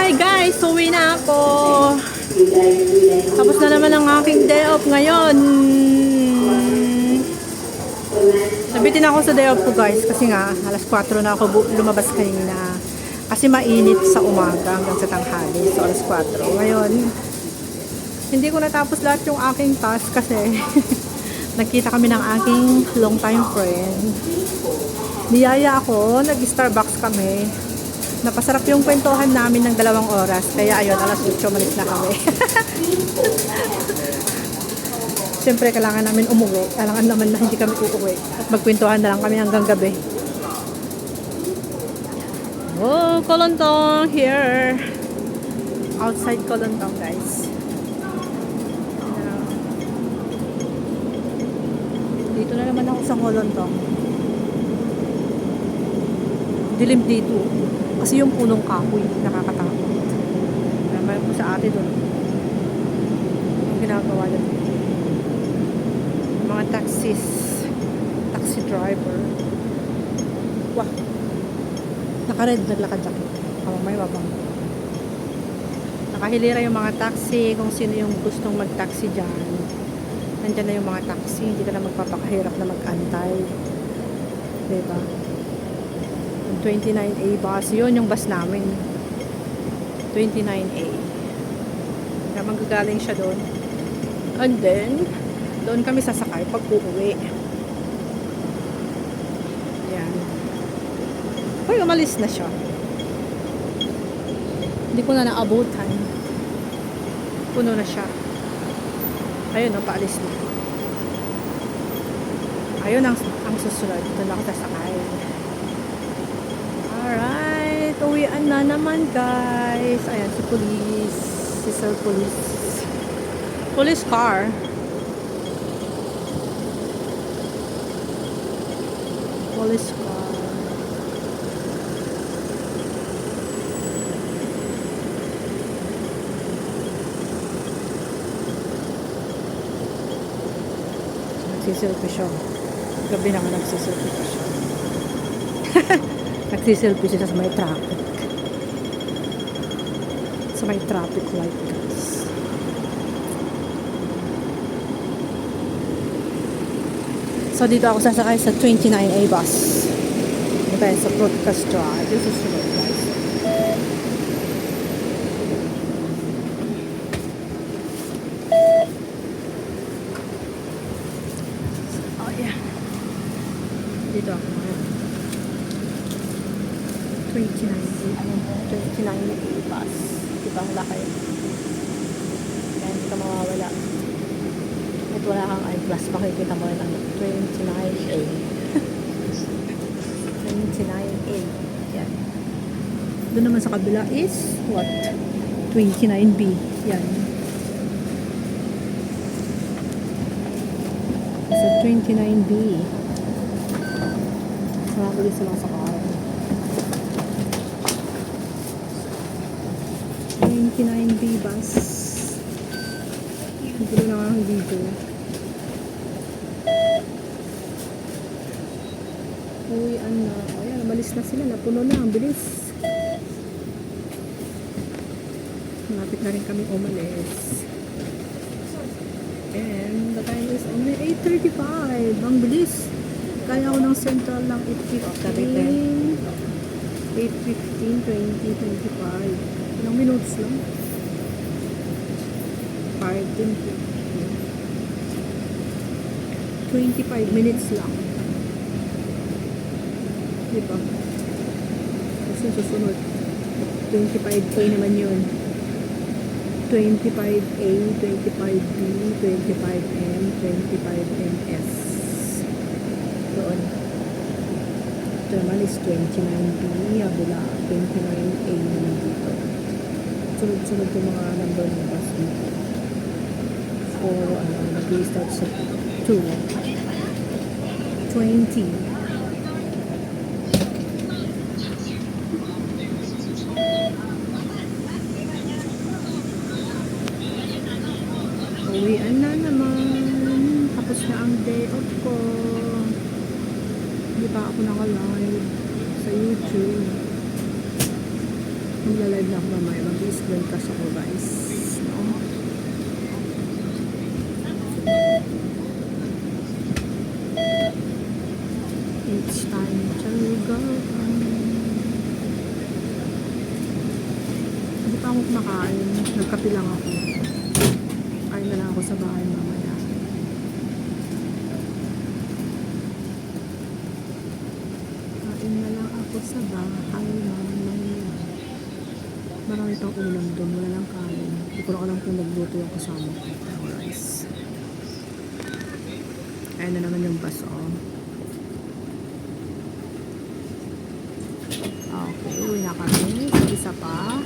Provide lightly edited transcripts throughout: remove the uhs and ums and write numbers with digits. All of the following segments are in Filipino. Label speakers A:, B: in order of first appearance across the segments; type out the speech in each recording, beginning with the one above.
A: Hi guys, uwi na ako. Tapos na naman ang aking day off ngayon. Nabitin ako sa day off ko guys kasi nga alas 4 na ako lumabas kanina. Kasi mainit sa umaga hanggang sa tanghali. So alas 4. Ngayon, hindi ko natapos lahat yung aking task kasi nagkita kami ng aking long time friend. Niyaya ako, nag-Starbucks kami. Napasarap yung kwentuhan namin ng 2 oras. Kaya ayun, alas 8 malis na kami. Siyempre, kailangan namin umuwi. Kailangan naman na hindi kami uuwi. At magkwentuhan na lang kami hanggang gabi. Oh, Kolontong here. Outside Kolontong, guys. Dito na naman ako sa Kolontong. Dilim dito. Kasi yung punong kahoy, nakakatakot. Naman po sa ate doon. Yung ginagawa doon. Mga taxi driver. Wah! Naka-red, naglakad jacket. May babang. Nakahilira yung mga taxi, kung sino yung gustong mag-taxi dyan. Nandyan na yung mga taxi, hindi ka na magpapakahirap na mag-antay. Diba? 29A bus. Yun yung bus namin. 29A. Kaya manggagaling siya doon. And then, doon kami sasakay pag uuwi. Yan. Uy, umalis na siya. Hindi ko na naabutan. Puno na siya. Ayun, paalis na. Ayun ang susunod. Doon ako sasakay. Alright, uwian na naman guys. Ayan, si police. Si Sir Police. Police car. Police car. Nagsiselfie siya. Gabi naman nagsiselfie pa siya. Nagsiselfie siya sa may traffic. Sa may traffic light guys. So dito ako sasakay sa 29A bus. Ito sa Broadcast Drive. This is the road guys. Oh yeah. Dito ako. 29A bus. Ibang laki. Kaya hindi ka mawawala. At wala kang eyeglass. Makikita mo rin ang 29A. 29A. Yan. Doon naman sa kabila is what? 29B. Yan. So 29B. Nakakuli sila sa car. 29B bus. Hindi na lang dito. Uwian na. Ayan, umalis na sila. Napuno na. Ang bilis. Malapit na rin kami umalis. And the time is only 8:35. Ang bilis. Kaya ako ng Central ng 8:15. 8:15, 20, 25. Ilang minutes lang. 25 minutes lang. Diba? Kasi susunod. 25A naman yun. 25A, 25B, 25M, 25MS. Doon. Ito naman is 29B. Abula, 29A naman dito. Sunod-sunod yung mga number ng bus dito. O nag-start sa 2. 20. Uwian na naman. Tapos na ang day off ko. Hindi pa ako naka-live sa YouTube. Magla-live na ako mamaya. Mag-i-screen cash ako guys. No? It's time to go. Hindi pa ako kumakain. Nagkape lang ako. Kain na lang ako sa bahay mamaya. Kain na lang ako sa bahay mamaya. Marami pang ulam doon. Wala lang kain. Hindi ko lang alam kung nagluto yung kasama ko. Rice. Ayan na naman yung baso. Okay, uwi na kami. Isa pa.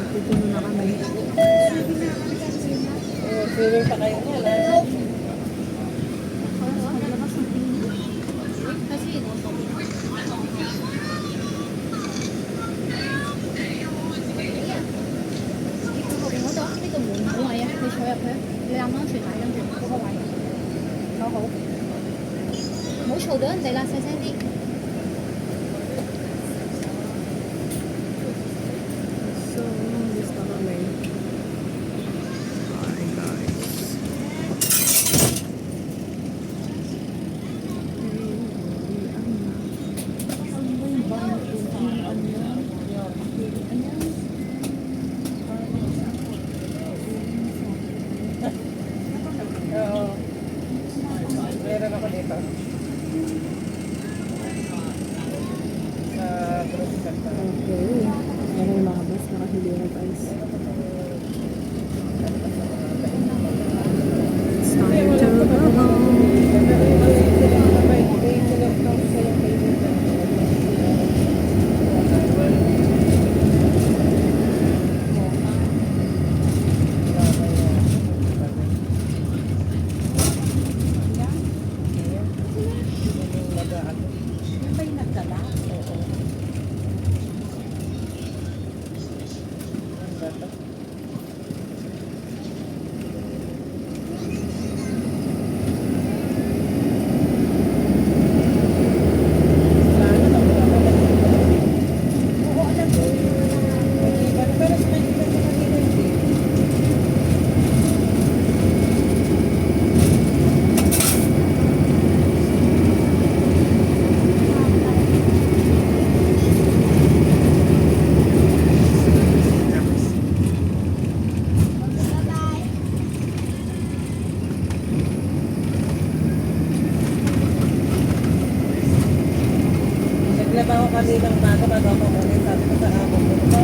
A: Tutuno na kami.
B: Swimming pa kayo niya,
A: So, this na kami. Hi guys.
B: Oo. Meron ako dito. Sa grocery center.
A: Okay. Ano yung mga bus? Nakahili na guys. It's time to go home.
B: Naglaba ako kaninang bago ako ulit. Sabi ko sa amo ko,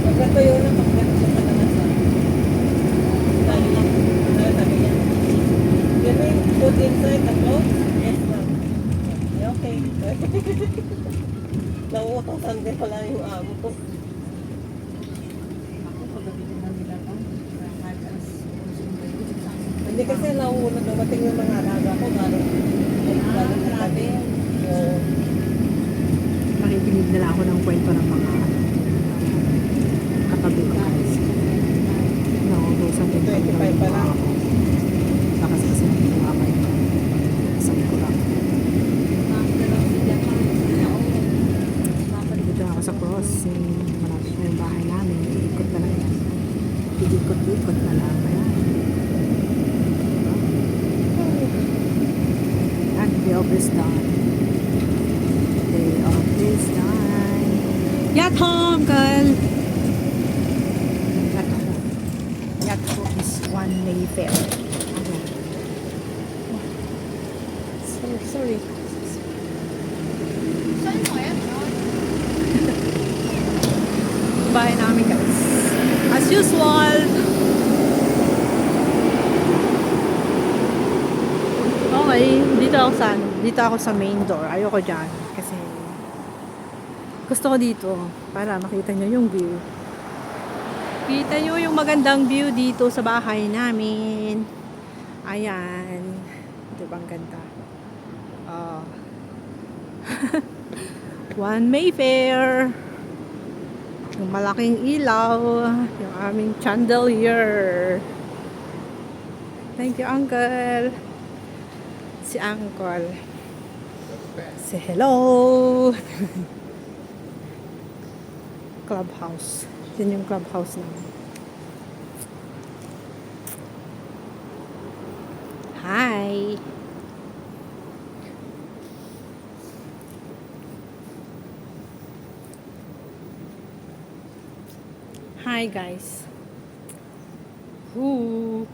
B: magkatuyo na pagkatuyo ka naman sa sabi niya. You mean put inside the clothes? Yes, ma'am. Yeah, okay. Nauutosan din pala yung amo ko. Hindi kasi nauuna dumating yung mga alaga ko galing grabe.
A: Makikinig nila ako ng kwento ng mga katabi ko guys. Nauubusan din pa
B: 25 pa lang.
A: Bakas kasi nakuha kayo. Sabi ko lang. Dito ako sa crossing. Malapit na yung bahay namin. Iikot na lang yan. Iikot-ikot na lang. Ayan. And the job is done. Day of this time. Yacht home, girl! Yacht home. Yacht home is one Mayfair. Sorry. Bahay namin guys. As usual. Okay, dito ako sa main door. Ayoko dyan kasi gusto ko dito para makita nyo yung view. Kita nyo yung magandang view dito sa bahay namin. Ayan. Diba ang ganda? Oh. One Mayfair. Yung malaking ilaw. Yung aming chandelier. Thank you, Uncle. Si Uncle. Say hello. Clubhouse. Yan yung clubhouse namin. Hi. Hi guys. Ooh.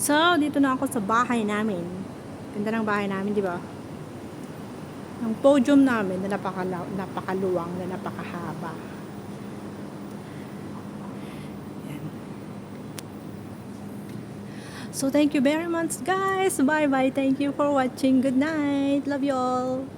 A: So, dito na ako sa bahay namin. Ganda ng bahay namin, di ba? Ang podium namin na napakaluwang, na napakahaba. Yan. So, thank you very much, guys. Bye-bye. Thank you for watching. Good night. Love you all.